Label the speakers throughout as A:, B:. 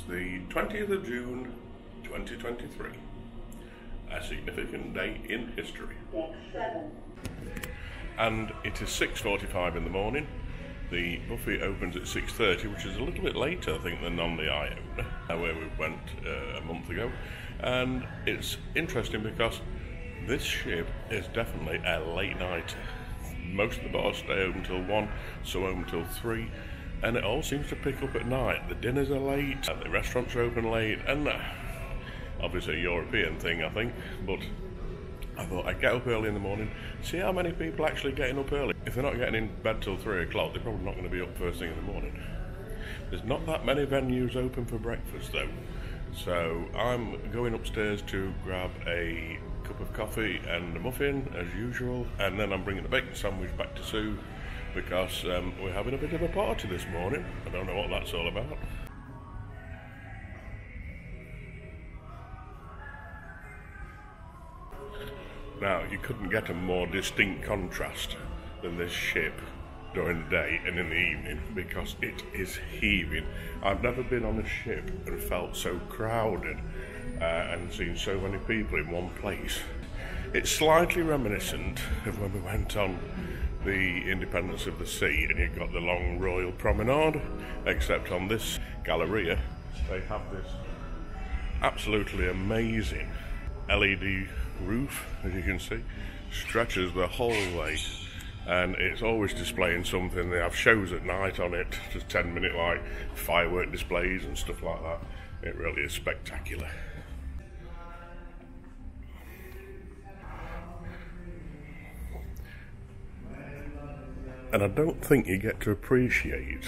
A: the 20th of June 2023, a significant day in history. And it is 6:45 in the morning. The buffet opens at 6:30, which is a little bit later, I think, than on the Iona, where we went a month ago. And it's interesting because this ship is definitely a late nighter. Most of the bars stay open till 1, some open till 3, and it all seems to pick up at night. The dinners are late, the restaurants are open late, and obviously a European thing, I think, but I thought I'd get up early in the morning, see how many people are actually getting up early. If they're not getting in bed till 3 o'clock, they're probably not going to be up first thing in the morning. There's not that many venues open for breakfast though, so I'm going upstairs to grab a cup of coffee and a muffin as usual, and then I'm bringing the bacon sandwich back to Sue because we're having a bit of a party this morning. I don't know what that's all about. Now, you couldn't get a more distinct contrast than this ship during the day and in the evening, because it is heaving. I've never been on a ship and felt so crowded and seen so many people in one place. It's slightly reminiscent of when we went on the Independence of the Sea and you've got the long Royal Promenade, except on this Galleria they have this absolutely amazing LED roof, as you can see, stretches the whole way, and it's always displaying something. They have shows at night on it, just 10-minute like firework displays and stuff like that. It really is spectacular. And I don't think you get to appreciate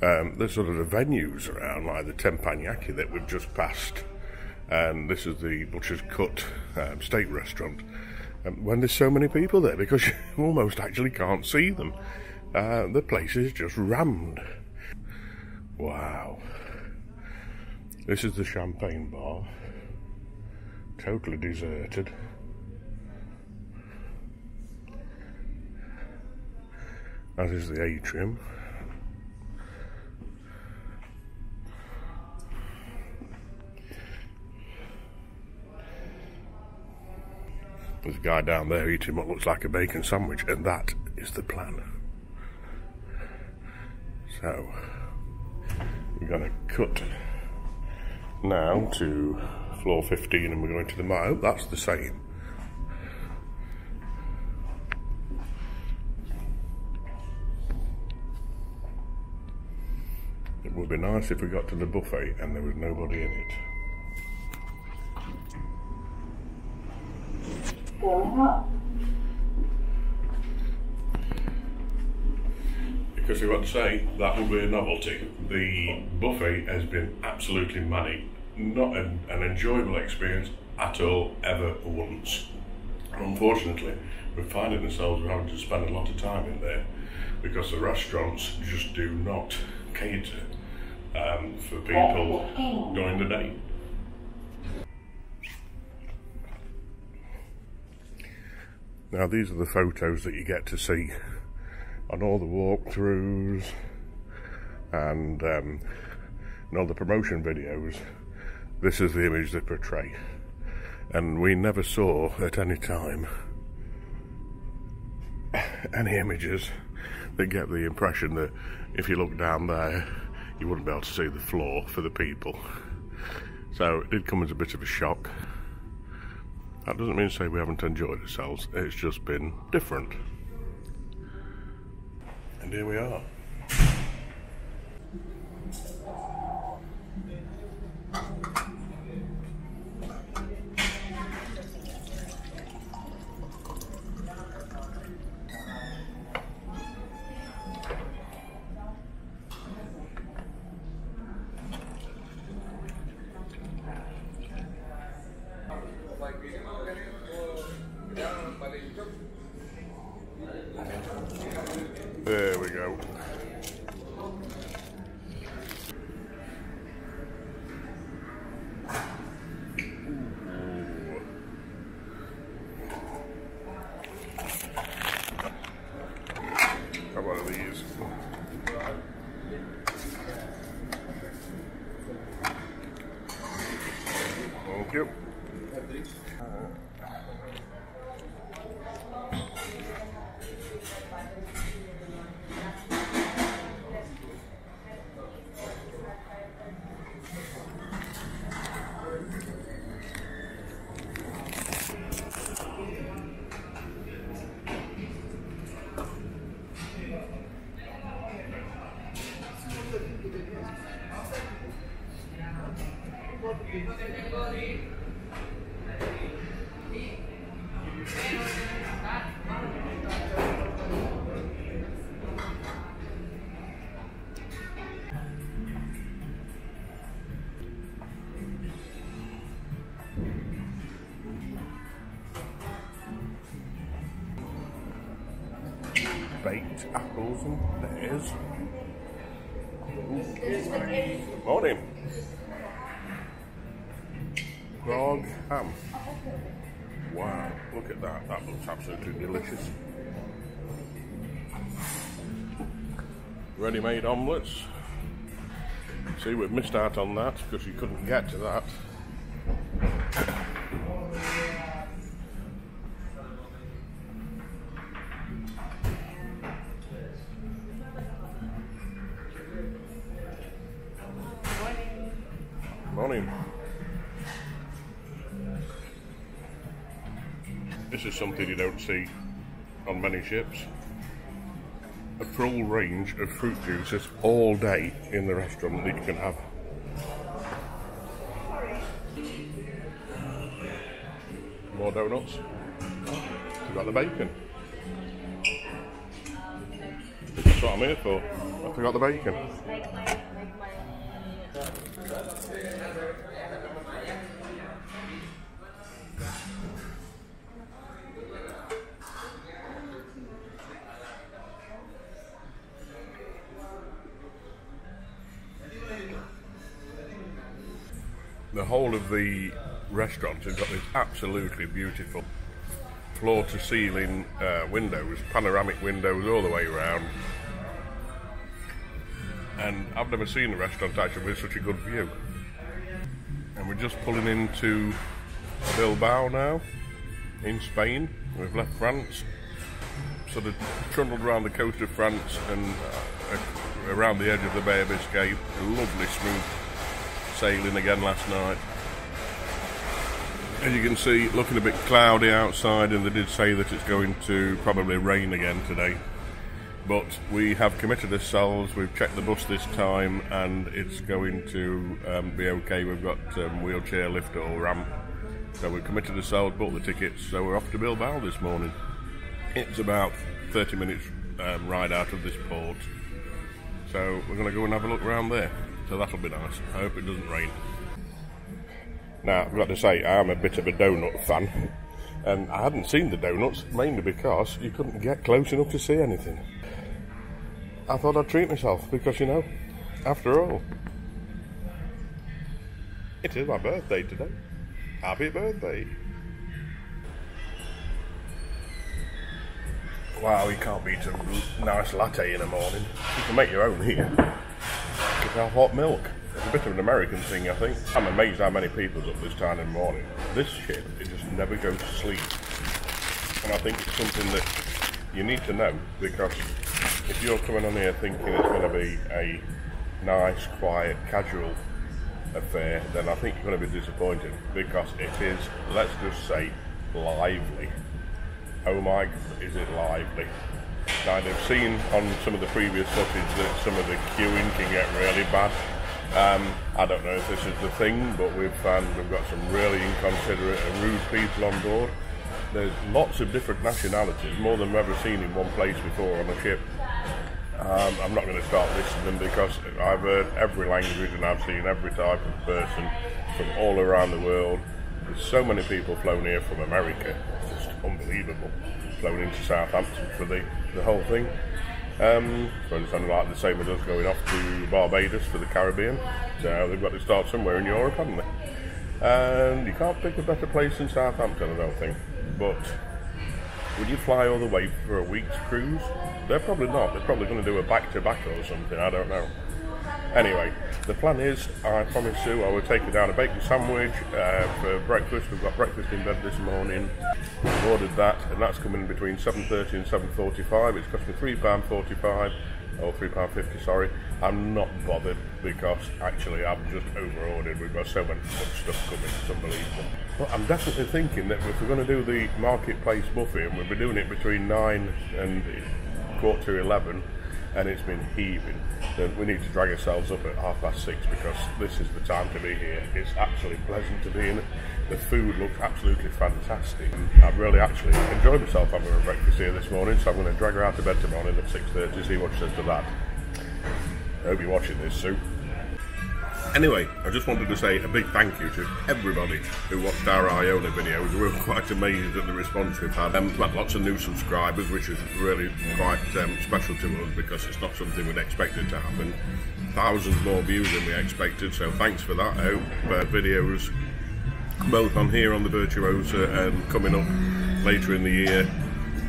A: the sort of the venues around, like the Teppanyaki that we've just passed, and this is the Butcher's Cut steak restaurant, when there's so many people there, because you almost actually can't see them. The place is just rammed. Wow. This is the champagne bar, totally deserted. As is the atrium. There's a guy down there eating what looks like a bacon sandwich, and that is the plan. So, we're going to cut now to floor 15 and we're going to the I hope that's the same. It would be nice if we got to the buffet and there was nobody in it. Because we've got to say, that will be a novelty. The buffet has been absolutely manic. Not an enjoyable experience at all, ever once. Unfortunately, we're finding ourselves having to spend a lot of time in there because the restaurants just do not cater for people during the day. Now these are the photos that you get to see on all the walkthroughs and all the promotion videos. This is the image they portray, and we never saw at any time any images that get the impression that if you look down there you wouldn't be able to see the floor for the people. So it did come as a bit of a shock. That doesn't mean to say we haven't enjoyed ourselves, it's just been different. And here we are. There we go. How about these? baked apples and pears. Good morning. Grog ham. Wow, look at that. That looks absolutely delicious. Ready-made omelettes. See, we've missed out on that because you couldn't get to that. Morning. This is something you don't see on many ships. A full range of fruit juices all day in the restaurant that you can have. More donuts. We've got the bacon. That's what I'm here for. I forgot the bacon. The whole of the restaurant has got this absolutely beautiful floor-to-ceiling windows, panoramic windows all the way around. And I've never seen a restaurant actually with such a good view. And we're just pulling into Bilbao now, in Spain. We've left France, sort of trundled around the coast of France and around the edge of the Bay of Biscay. A lovely smooth sailing again last night. As you can see, looking a bit cloudy outside, and they did say that it's going to probably rain again today. But we have committed ourselves, we've checked the bus this time, and it's going to be okay. We've got wheelchair lift or ramp, so we've committed ourselves, bought the tickets, so we're off to Bilbao this morning. It's about 30 minutes ride out of this port, so we're going to go and have a look around there. So that'll be nice. I hope it doesn't rain. Now, I've got to say, I am a bit of a donut fan, and I hadn't seen the donuts, mainly because you couldn't get close enough to see anything. I thought I'd treat myself, because, you know, after all, it is my birthday today. Happy birthday. Wow, you can't beat a nice latte in the morning. You can make your own here. You can have hot milk. It's a bit of an American thing, I think. I'm amazed how many people's up this time in the morning. This shit, it just never goes to sleep. And I think it's something that you need to know, because if you're coming on here thinking it's going to be a nice, quiet, casual affair, then I think you're going to be disappointed, because it is, let's just say, lively. Oh my God, is it lively. Now, I've seen on some of the previous footage that some of the queuing can get really bad. I don't know if this is the thing, but we've found we've got some really inconsiderate and rude people on board. There's lots of different nationalities, more than we've ever seen in one place before on a ship. I'm not going to start listing them, because I've heard every language and I've seen every type of person from all around the world. There's so many people flown here from America, it's just unbelievable. Flown into Southampton for the whole thing. So it's only like the same as us going off to Barbados for the Caribbean. So they've got to start somewhere in Europe, haven't they? And you can't pick a better place than Southampton, I don't think. But would you fly all the way for a week's cruise? They're probably not. They're probably going to do a back-to-back or something, I don't know. Anyway, the plan is, I promised Sue I would take her down a bacon sandwich for breakfast. We've got breakfast in bed this morning. We've ordered that, and that's coming between 7:30 and 7:45. It's cost me £3.45, or £3.50, sorry. I'm not bothered, because actually I've just over-ordered. We've got so much stuff coming, it's unbelievable. But I'm definitely thinking that if we're going to do the marketplace buffet, and we'll be doing it between 9 and 11:15, and it's been heaving, then we need to drag ourselves up at 6:30, because this is the time to be here. It's actually pleasant to be in. The food looks absolutely fantastic. I've really actually enjoyed myself having a breakfast here this morning, so I'm going to drag her out of bed tomorrow at 6:30 to see what she says to that. I hope you're watching this, Sue. Anyway, I just wanted to say a big thank you to everybody who watched our Iona videos. We were quite amazed at the response we've had. We've had lots of new subscribers, which is really quite special to us because it's not something we'd expected to happen. Thousands more views than we expected, so thanks for that. I hope videos both on here on the Virtuosa and coming up later in the year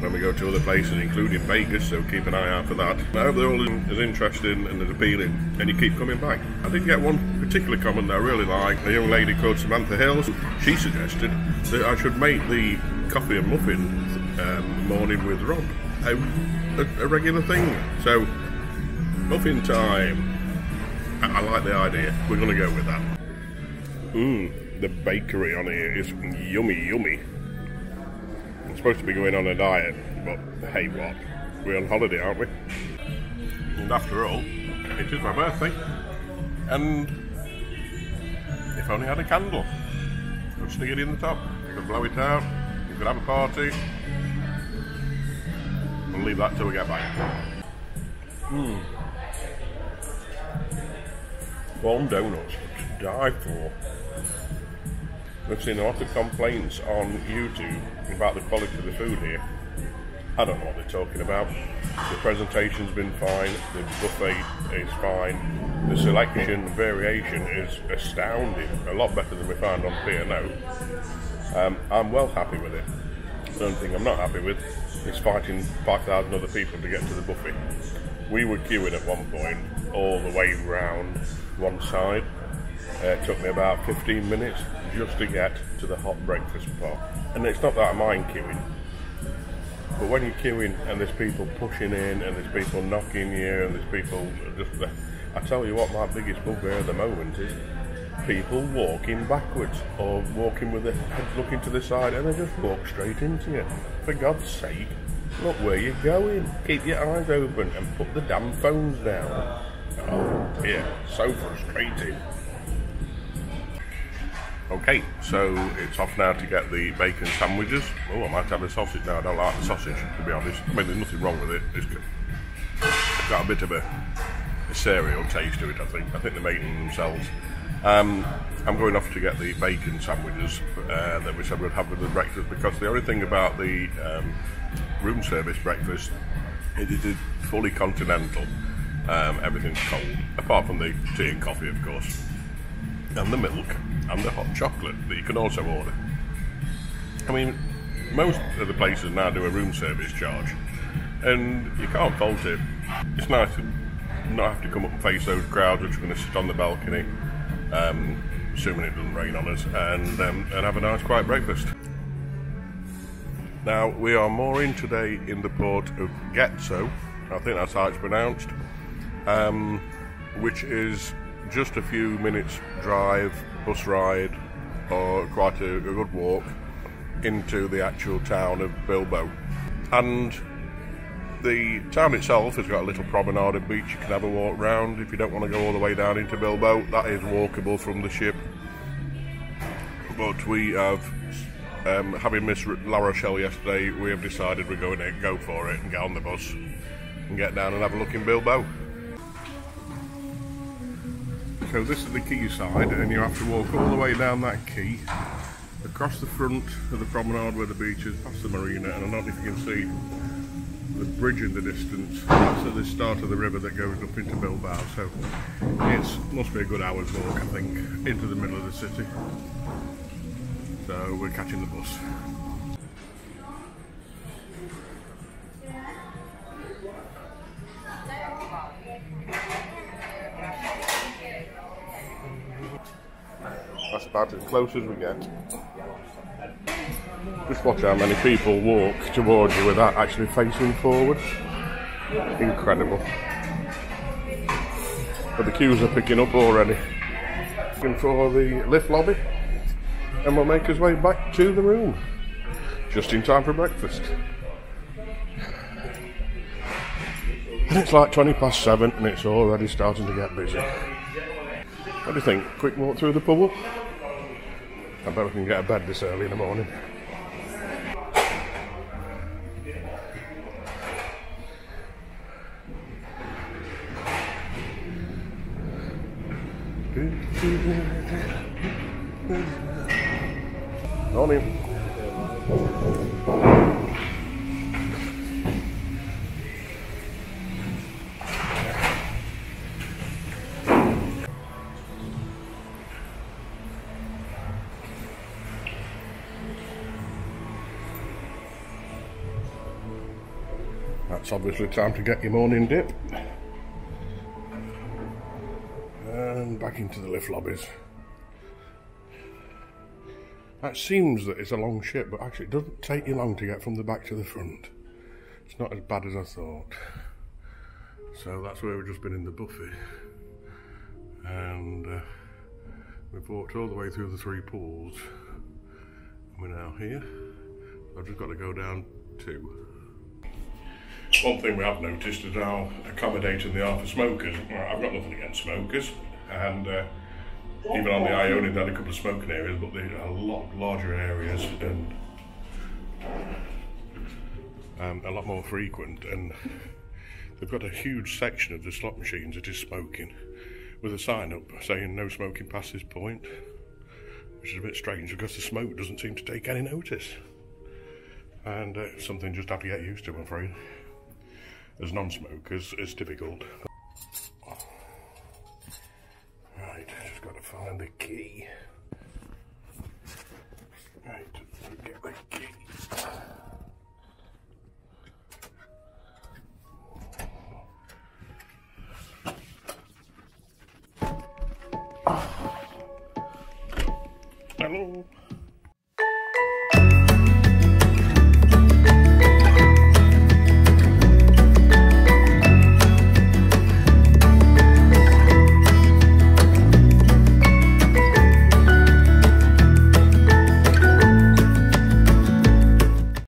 A: when we go to other places, including Vegas, so keep an eye out for that. I hope they're all as interesting and as appealing, and you keep coming back. I did get one particular comment that I really like. A young lady called Samantha Hills. She suggested that I should make the coffee and muffin morning with Rob a regular thing. So, muffin time. I like the idea. We're going to go with that. The bakery on here is yummy, yummy. I'm supposed to be going on a diet, but hey what, we're on holiday, aren't we? And after all, it is my birthday, and if only I had a candle, I'd stick it in the top, you could blow it out, you could have a party, and leave that till we get back. Warm donuts to die for. We've seen a lot of complaints on YouTube about the quality of the food here. I don't know what they're talking about. The presentation's been fine, the buffet is fine, the selection and variation is astounding, a lot better than we found on P&O. I'm well happy with it. The only thing I'm not happy with is fighting 5,000 other people to get to the buffet. We were queuing at one point all the way round one side. It took me about 15 minutes just to get to the hot breakfast part. And it's not that I mind queuing, but when you're queuing and there's people pushing in and there's people knocking you and there's people just... I tell you what, my biggest bugbear at the moment is people walking backwards or walking with their heads looking to the side and they just walk straight into you. For God's sake, look where you're going. Keep your eyes open and put the damn phones down. Oh dear, so frustrating. Okay, so it's off now to get the bacon sandwiches. Oh, I might have a sausage now. I don't like the sausage, to be honest. I mean, there's nothing wrong with it. It's got a bit of a cereal taste to it, I think. I think they made them themselves. I'm going off to get the bacon sandwiches that we said we'd have with the breakfast, because the only thing about the room service breakfast is it is fully continental. Everything's cold, apart from the tea and coffee, of course, and the milk and the hot chocolate that you can also order. I mean, most of the places now do a room service charge, and you can't fault it. It's nice to not have to come up and face those crowds which are going to sit on the balcony, assuming it doesn't rain on us, and have a nice quiet breakfast. Now, we are mooring today in the port of Getxo, I think that's how it's pronounced, which is just a few minutes drive, bus ride, or quite a good walk into the actual town of Bilbao. And the town itself has got a little promenade and beach you can have a walk round. If you don't want to go all the way down into Bilbao, that is walkable from the ship. But we have, having missed La Rochelle yesterday, we have decided we're going to go for it and get on the bus and get down and have a look in Bilbao. So this is the quay side, and you have to walk all the way down that quay, across the front of the promenade where the beach is, past the marina, and I don't know if you can see the bridge in the distance. That's at the start of the river that goes up into Bilbao, so it must be a good hour's walk, I think, into the middle of the city. So we're catching the bus. That's about as close as we get. Just watch how many people walk towards you without actually facing forward. Incredible. But the queues are picking up already. Looking for the lift lobby, and we'll make our way back to the room just in time for breakfast. And it's like 7:20 and it's already starting to get busy. What do you think? Quick walk through the pool? I bet we can get a bed this early in the morning. Morning. That's obviously time to get your morning dip. And back into the lift lobbies. It seems that it's a long ship, but actually it doesn't take you long to get from the back to the front. It's not as bad as I thought. So that's where we've just been in the buffet. And we've walked all the way through the 3 pools. And we're now here. I've just got to go down 2. One thing we have noticed is how accommodating they are for smokers. Well, I've got nothing against smokers, and even on the Ione they had a couple of smoking areas, but they are a lot larger areas and a lot more frequent, and they've got a huge section of the slot machines that is smoking, with a sign up saying no smoking past this point, which is a bit strange because the smoke doesn't seem to take any notice, and something just have to get used to, I'm afraid. As non-smokers, it's difficult. Right, just got to find the key. Right, get the key. Hello.